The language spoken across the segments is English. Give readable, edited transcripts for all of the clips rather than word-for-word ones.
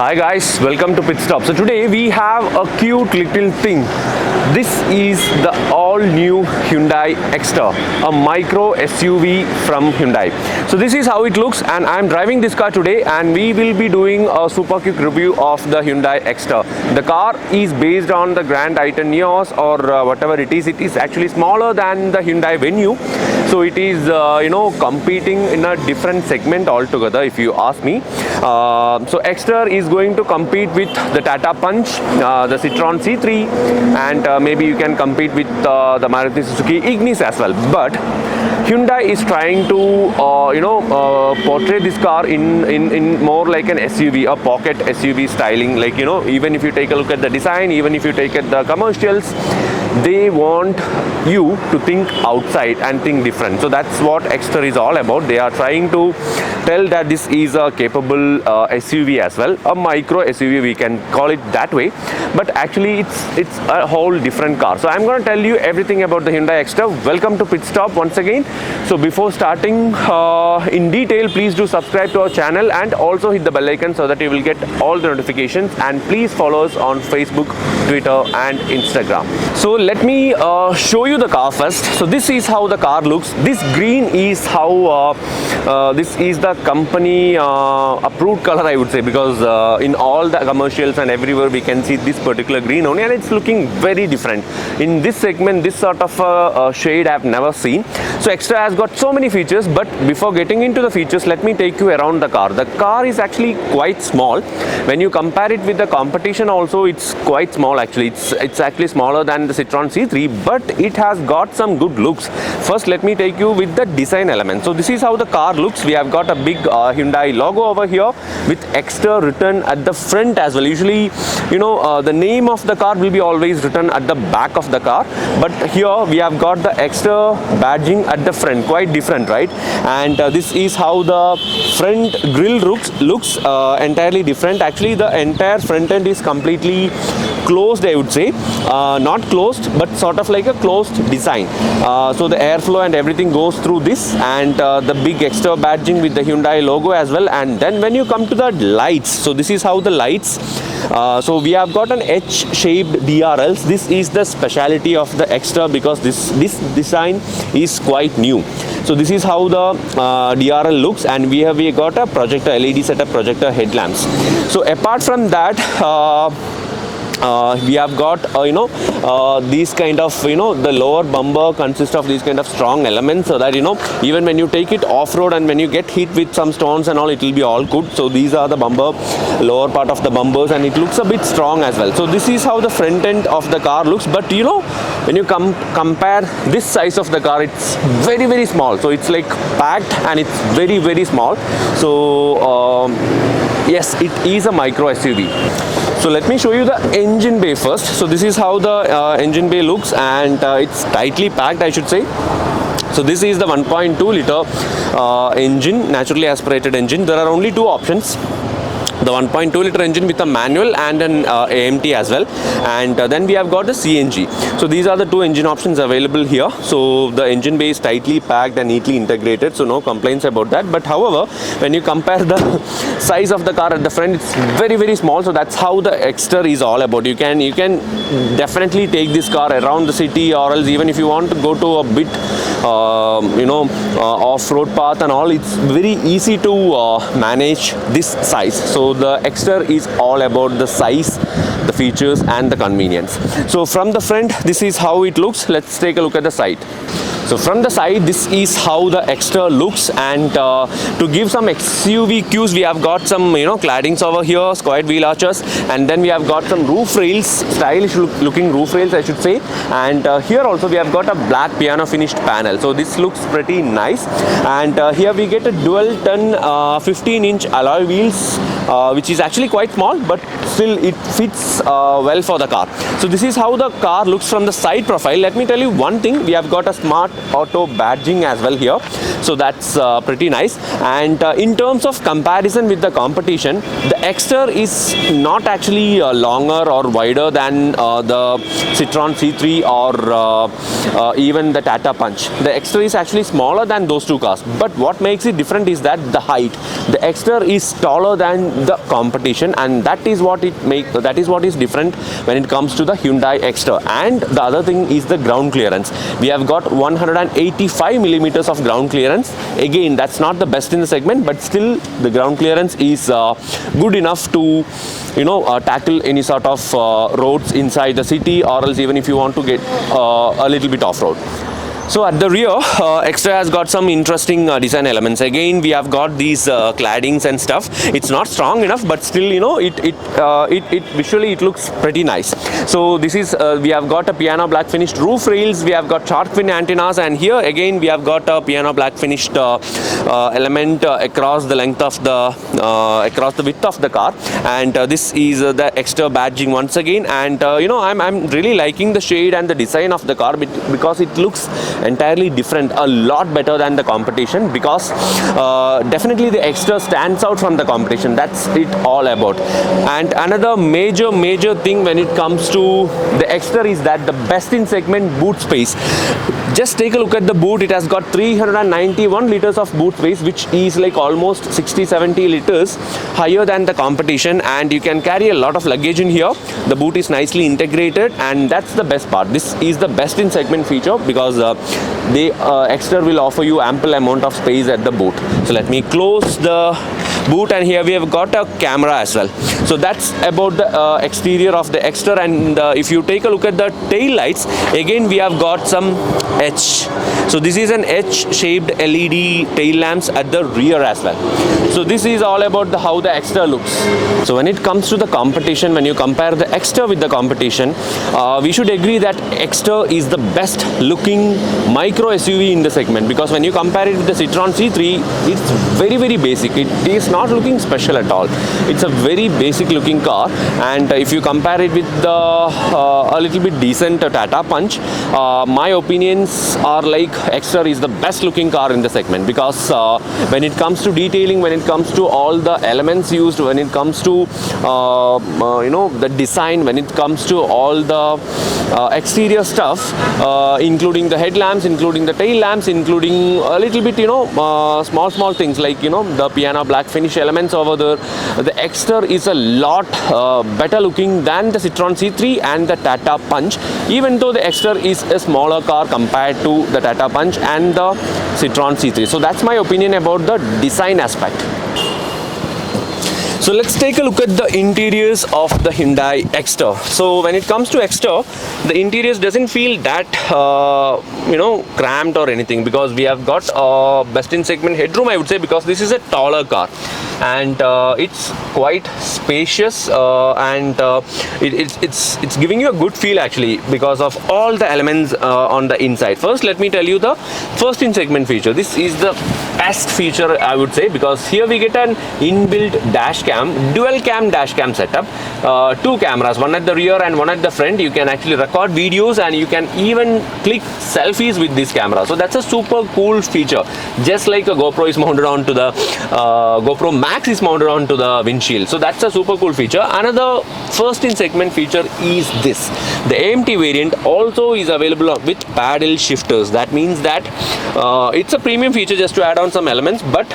Hi guys, welcome to Pit Stop. So today we have a cute little thing. This is the all new Hyundai Exter, a micro SUV from Hyundai. So this is how it looks, and I'm driving this car today, and we will be doing a super quick review of the Hyundai Exter. The car is based on the Grand Titan Nios or whatever it is. It is actually smaller than the Hyundai Venue. So it is, competing in a different segment altogether, if you ask me. So Exter is going to compete with the Tata Punch, the Citroen C3, and maybe you can compete with the Maruti Suzuki Ignis as well. But Hyundai is trying to, portray this car in more like an SUV, a pocket SUV styling. Like, even if you take a look at the design, even if you take at the commercials, they want you to think outside and think different. So that's what Exter is all about. They are trying to tell that this is a capable SUV as well, a micro SUV, we can call it that way, but actually it's a whole different car. So I'm going to tell you everything about the Hyundai Exter. Welcome to Pit Stop once again. So before starting in detail, please do subscribe to our channel and also hit the bell icon so that you will get all the notifications, and please follow us on Facebook, Twitter and Instagram. So let me show you the car first. So this is how the car looks. This green is how this is the company approved color, I would say, because in all the commercials and everywhere we can see this particular green only, and it's looking very different. In this segment, this sort of shade I've never seen. So Exter has got so many features, but before getting into the features, let me take you around the car. The car is actually quite small. When you compare it with the competition also, it's quite small actually. It's actually smaller than the Citroen C3, but it has got some good looks. First, let me take you with the design element. So this is how the car looks. We have got a big Hyundai logo over here with Exter written at the front as well. Usually, the name of the car will be always written at the back of the car, but here we have got the Exter badging at the front. Quite different, right? And this is how the front grille looks entirely different. Actually, the entire front end is completely closed, I would say. Not closed, but sort of like a closed design. So the airflow and everything goes through this, and the big Exter badging with the Hyundai logo as well. And then when you come to the lights, so this is how the lights. So we have got an H-shaped DRLs. This is the speciality of the Exter because this design is quite new. So this is how the DRL looks, and we got a projector LED setup, projector headlamps. So apart from that, we have got these kind of the lower bumper consists of these kind of strong elements, so that even when you take it off-road and when you get hit with some stones and all, it will be all good. So these are the bumper, lower part of the bumpers, and it looks a bit strong as well. So this is how the front end of the car looks. But when you compare this size of the car, it's very, very small. So it's like packed and it's very, very small. So yes, it is a micro SUV. So let me show you the engine bay first. So this is how the engine bay looks, and it's tightly packed, I should say. So this is the 1.2 liter engine, naturally aspirated engine. There are only two options. The 1.2 liter engine with a manual and an AMT as well, and then we have got the CNG. So these are the two engine options available here. So the engine bay is tightly packed and neatly integrated, so no complaints about that. But however, when you compare the size of the car at the front, it's very, very small. So that's how the Exter is all about. You can definitely take this car around the city, or else even if you want to go to a bit off-road path and all, it's very easy to manage this size. So the Exter is all about the size, the features and the convenience. So from the front, this is how it looks. Let's take a look at the side. So from the side, this is how the Exter looks, and to give some SUV cues, we have got some claddings over here, squared wheel arches, and then we have got some roof rails, stylish looking roof rails, I should say. And here also we have got a black piano finished panel. So this looks pretty nice. And here we get a dual ton 15-inch alloy wheels, which is actually quite small, but still it fits well for the car. So this is how the car looks from the side profile. Let me tell you one thing, we have got a smart auto badging as well here, so that's pretty nice. And in terms of comparison with the competition, the Exter is not actually longer or wider than the Citroen C3 or even the Tata Punch. The Exter is actually smaller than those two cars, but what makes it different is that the height. The Exter is taller than the competition, and that is what is different when it comes to the Hyundai Exter. And the other thing is the ground clearance. We have got 185 millimeters of ground clearance. Again, that's not the best in the segment, but still the ground clearance is good enough to tackle any sort of roads inside the city, or else even if you want to get a little bit off-road. So at the rear, Exter has got some interesting design elements. Again, we have got these claddings and stuff. It's not strong enough, but still, it visually it looks pretty nice. So this is we have got a piano black finished roof rails. We have got shark fin antennas, and here again we have got a piano black finished element across the length of across the width of the car. And this is the Exter badging once again. And I'm really liking the shade and the design of the car because it looks entirely different, a lot better than the competition, because definitely the Exter stands out from the competition. That's it all about. And another major thing when it comes to the Exter is that the best in segment boot space. Just take a look at the boot. It has got 391 liters of boot space, which is like almost 60-70 liters higher than the competition, and you can carry a lot of luggage in here. The boot is nicely integrated, and that's the best part. This is the best in segment feature because the Exter will offer you ample amount of space at the boot. So let me close the boot, and here we have got a camera as well. So that's about the exterior of the Exter. And if you take a look at the tail lights, again we have got some H. So this is an H-shaped LED tail lamps at the rear as well. So this is all about how the Exter looks. So when it comes to the competition, when you compare the Exter with the competition, we should agree that Exter is the best looking micro SUV in the segment, because when you compare it with the Citroen C3, it's very basic. It is not looking special at all. It's a very basic looking car. And if you compare it with the a little bit decent Tata Punch, my opinions are like Exter is the best looking car in the segment, because when it comes to detailing, when it comes to all the elements used, when it comes to the design, when it comes to all the exterior stuff, including the headlamps, including the tail lamps, including a little bit small things like the piano black finish elements over there, the Exter is a lot better looking than the Citroen C3 and the Tata Punch, even though the Exter is a smaller car compared to the Tata Punch and the Citroen C3. So that's my opinion about the design aspect. So let's take a look at the interiors of the Hyundai Exter. So when it comes to Exter, the interiors doesn't feel that cramped or anything, because we have got best in segment headroom, I would say, because this is a taller car, and it's quite spacious, and it's giving you a good feel actually because of all the elements on the inside. First, let me tell you the first in segment feature. This is the best feature, I would say, because here we get an inbuilt dash cam, dual cam dash cam setup, two cameras, one at the rear and one at the front. You can actually record videos, and you can even click selfies with this camera. So that's a super cool feature, just like a GoPro is mounted onto the GoPro Max is mounted onto the windshield. So that's a super cool feature. Another first in segment feature is this. The AMT variant also is available with paddle shifters. That means that it's a premium feature just to add on some elements, but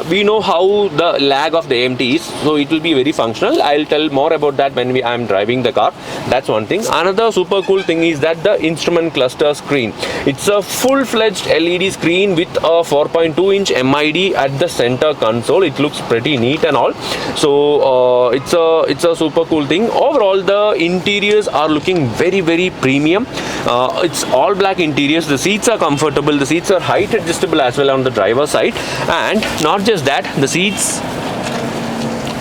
we know how the lag of the AMT is, so it will be very functional. I'll tell more about that when I am driving the car. That's one thing. Another super cool thing is that the instrument cluster screen. It's a full-fledged LED screen with a 4.2-inch MID at the center console. It looks pretty neat and all. So it's a super cool thing. Overall, the interiors are looking very premium. It's all black interiors. The seats are comfortable. The seats are height adjustable as well on the driver's side, and not just that, the seats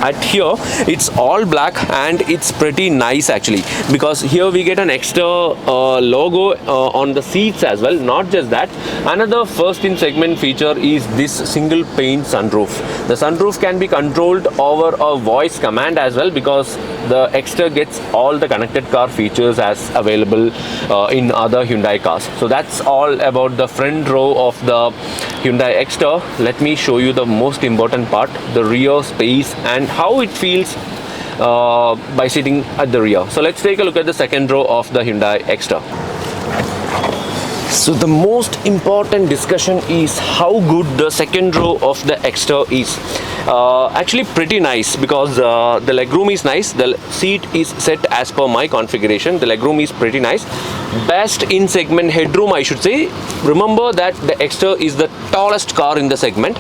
at here it's all black, and it's pretty nice actually, because here we get an extra logo on the seats as well. Not just that, another first in segment feature is this single pane sunroof. The sunroof can be controlled over a voice command as well, because the Exter gets all the connected car features as available in other Hyundai cars. So that's all about the front row of the Hyundai Exter. Let me show you the most important part, the rear space and how it feels by sitting at the rear. So let's take a look at the second row of the Hyundai Exter. So the most important discussion is how good the second row of the Exter is. Actually pretty nice, because the legroom is nice. The seat is set as per my configuration. The legroom is pretty nice. Best in segment headroom, I should say. Remember that the Exter is the tallest car in the segment.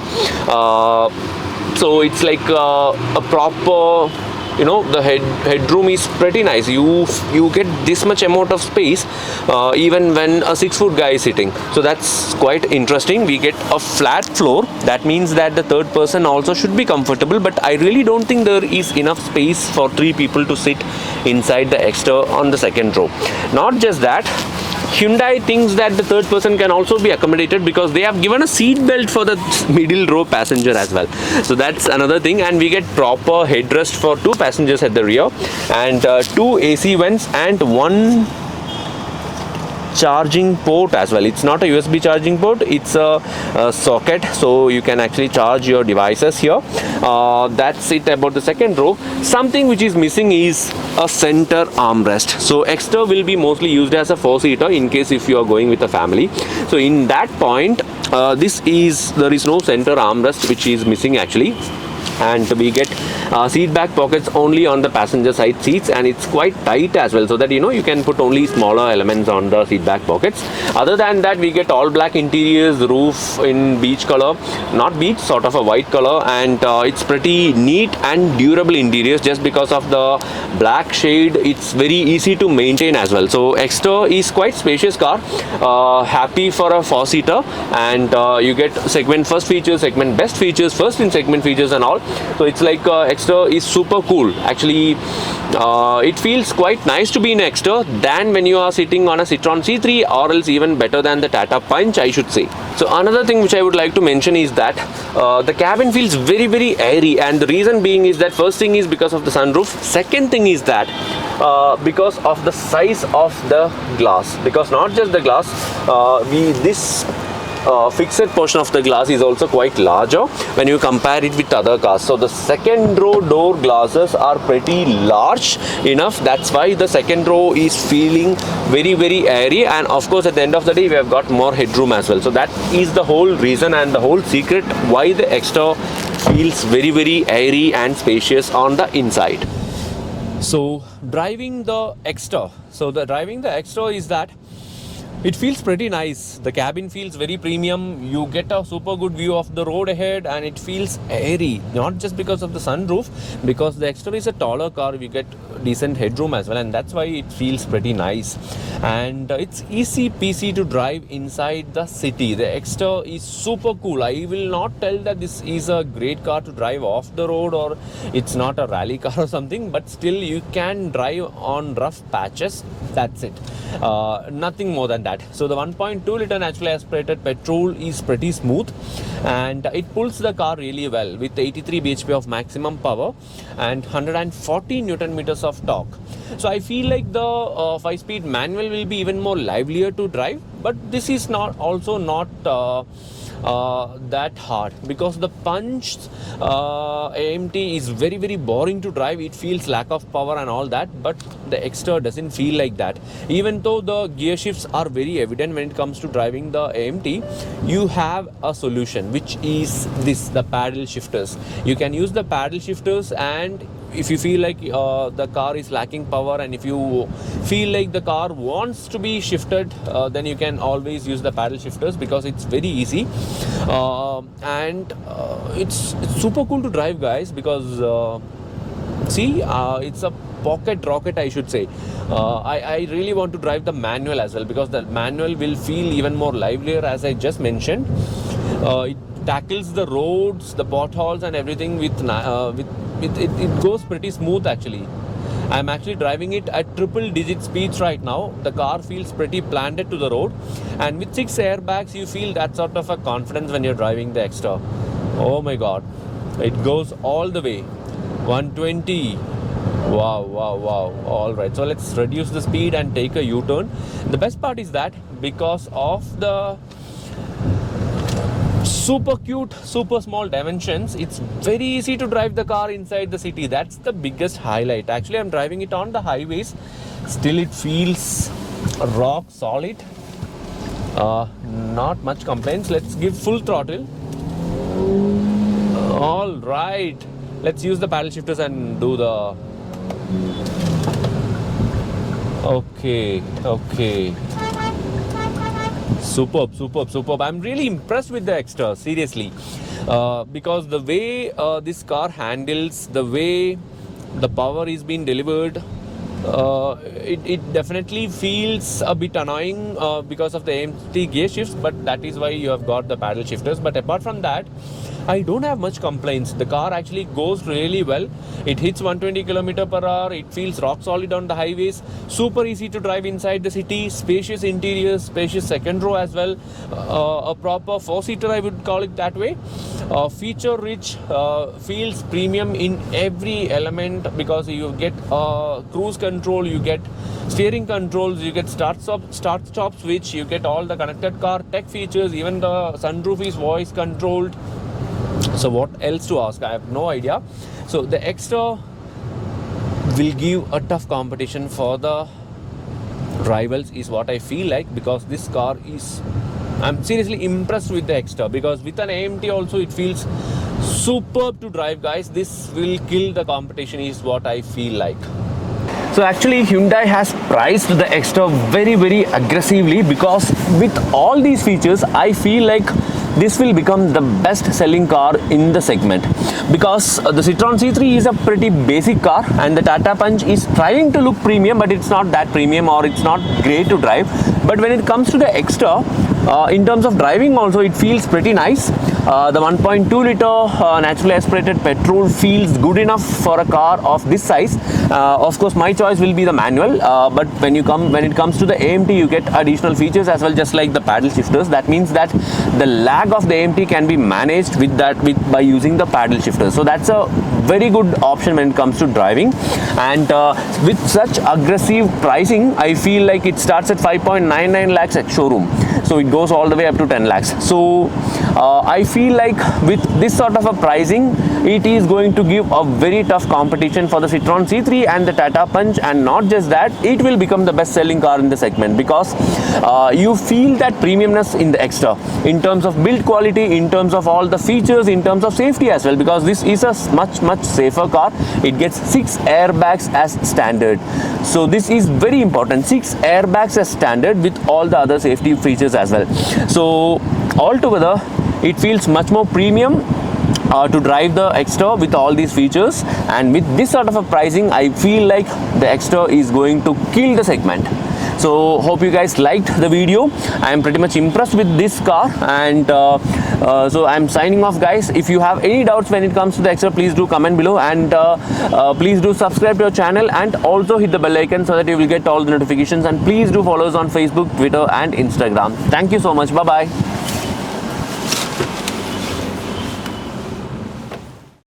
So it's like a proper, you know, the headroom is pretty nice. You get this much amount of space even when a 6-foot guy is sitting. So that's quite interesting. We get a flat floor. That means that the third person also should be comfortable, but I really don't think there is enough space for 3 people to sit inside the Exter on the second row. Not just that, Hyundai thinks that the third person can also be accommodated, because they have given a seat belt for the middle row passenger as well. So that's another thing, and we get proper headrest for 2 passengers at the rear, and 2 AC vents and 1 charging port as well. It's not a USB charging port, it's a socket, so you can actually charge your devices here. That's it about the second row. Something which is missing is a center armrest. So Exter will be mostly used as a 4-seater in case if you are going with a family. So in that point, there is no center armrest, which is missing actually. And we get seat back pockets only on the passenger side seats, and it's quite tight as well, so that you can put only smaller elements on the seat back pockets. Other than that, we get all black interiors, roof in beige color, not beige, sort of a white color, and it's pretty neat and durable interiors. Just because of the black shade, it's very easy to maintain as well. So Exter is quite spacious car, happy for a 4-seater, and you get segment first features, segment best features, first in segment features and all. So it's like Exter is super cool. Actually, it feels quite nice to be in Exter than when you are sitting on a Citroen C3, or else even better than the Tata Punch, I should say. So another thing which I would like to mention is that the cabin feels very, very airy, and the reason being is that first thing is because of the sunroof. Second thing is that because of the size of the glass. Because not just the glass, this fixed portion of the glass is also quite larger when you compare it with other cars. So the second row door glasses are pretty large enough. That's why the second row is feeling very, very airy, and of course at the end of the day we have got more headroom as well. So that is the whole reason and the whole secret why the Exter feels very, very airy and spacious on the inside. So driving the Exter is that it feels pretty nice. The cabin feels very premium. You get a super good view of the road ahead, and it feels airy. Not just because of the sunroof, because the Exter is a taller car, we get decent headroom as well, and that's why it feels pretty nice. And it's easy peasy to drive inside the city. The Exter is super cool. I will not tell that this is a great car to drive off the road, or it's not a rally car or something, but still you can drive on rough patches. That's it. Nothing more than that. So the 1.2 liter naturally aspirated petrol is pretty smooth, and it pulls the car really well with 83 bhp of maximum power and 140 Newton meters of torque. So I feel like the 5-speed manual will be even more livelier to drive, but this is not that hard, because the Punch AMT is very, very boring to drive. It feels lack of power and all that, but the Exter doesn't feel like that. Even though the gear shifts are very evident when it comes to driving the AMT, you have a solution, which is the paddle shifters. You can use the paddle shifters, and if you feel like the car is lacking power, and if you feel like the car wants to be shifted, then you can always use the paddle shifters, because it's very easy, and it's super cool to drive, guys, because it's a pocket rocket, I should say. I really want to drive the manual as well, because the manual will feel even more livelier, as I just mentioned. It tackles the roads, the potholes and everything with it goes pretty smooth actually. I'm actually driving it at triple digit speeds right now. The car feels pretty planted to the road, and with 6 airbags you feel that sort of a confidence when you're driving the Exter. Oh my god, it goes all the way 120. Wow. Alright, so let's reduce the speed and take a U-turn. The best part is that because of the super cute, super small dimensions, it's very easy to drive the car inside the city. That's the biggest highlight. Actually, I'm driving it on the highways. Still, it feels rock solid. Not much complaints. Let's give full throttle. All right. Let's use the paddle shifters and do the... Okay. Superb. I'm really impressed with the Exter, seriously. Because the way this car handles, the way the power is being delivered, it definitely feels a bit annoying because of the empty gear shifts, but that is why you have got the paddle shifters. But apart from that, I don't have much complaints. The car actually goes really well. It hits 120 km/h. It feels rock solid on the highways. Super easy to drive inside the city. Spacious interiors, spacious second row as well. A proper 4-seater, I would call it that way. Feature rich, feels premium in every element because you get cruise control, you get steering controls, you get start-stop switch, you get all the connected car tech features. Even the sunroof is voice controlled. So what else to ask? I have no idea. So the Exter will give a tough competition for the rivals is what I feel like, because this car is... I'm seriously impressed with the Exter, because with an AMT also it feels superb to drive, guys. This will kill the competition is what I feel like. So actually Hyundai has priced the Exter very aggressively, because with all these features I feel like this will become the best selling car in the segment, because the Citroen C3 is a pretty basic car and the Tata Punch is trying to look premium, but it's not that premium, or it's not great to drive. But when it comes to the Exter, in terms of driving also it feels pretty nice. The 1.2 liter naturally aspirated petrol feels good enough for a car of this size. Of course my choice will be the manual, but when it comes to the AMT you get additional features as well, just like the paddle shifters. That means that the lag of the AMT can be managed by using the paddle shifters. So that's a very good option when it comes to driving. And with such aggressive pricing, I feel like it starts at 5.99 lakhs at showroom. So it goes all the way up to 10 lakhs. So I feel like with this sort of a pricing, it is going to give a very tough competition for the Citroen C3 and the Tata Punch. And not just that, it will become the best selling car in the segment, because you feel that premiumness in the Exter in terms of build quality, in terms of all the features, in terms of safety as well, because this is a much safer car. It gets 6 airbags as standard. So this is very important, 6 airbags as standard with all the other safety features as well. So altogether it feels much more premium to drive the Exter with all these features. And with this sort of a pricing, I feel like the Exter is going to kill the segment. So hope you guys liked the video. I am pretty much impressed with this car, and so I'm signing off, guys. If you have any doubts when it comes to the Exter, please do comment below, and please do subscribe to our channel and also hit the bell icon so that you will get all the notifications. And please do follow us on Facebook, Twitter and Instagram. Thank you so much. Bye bye.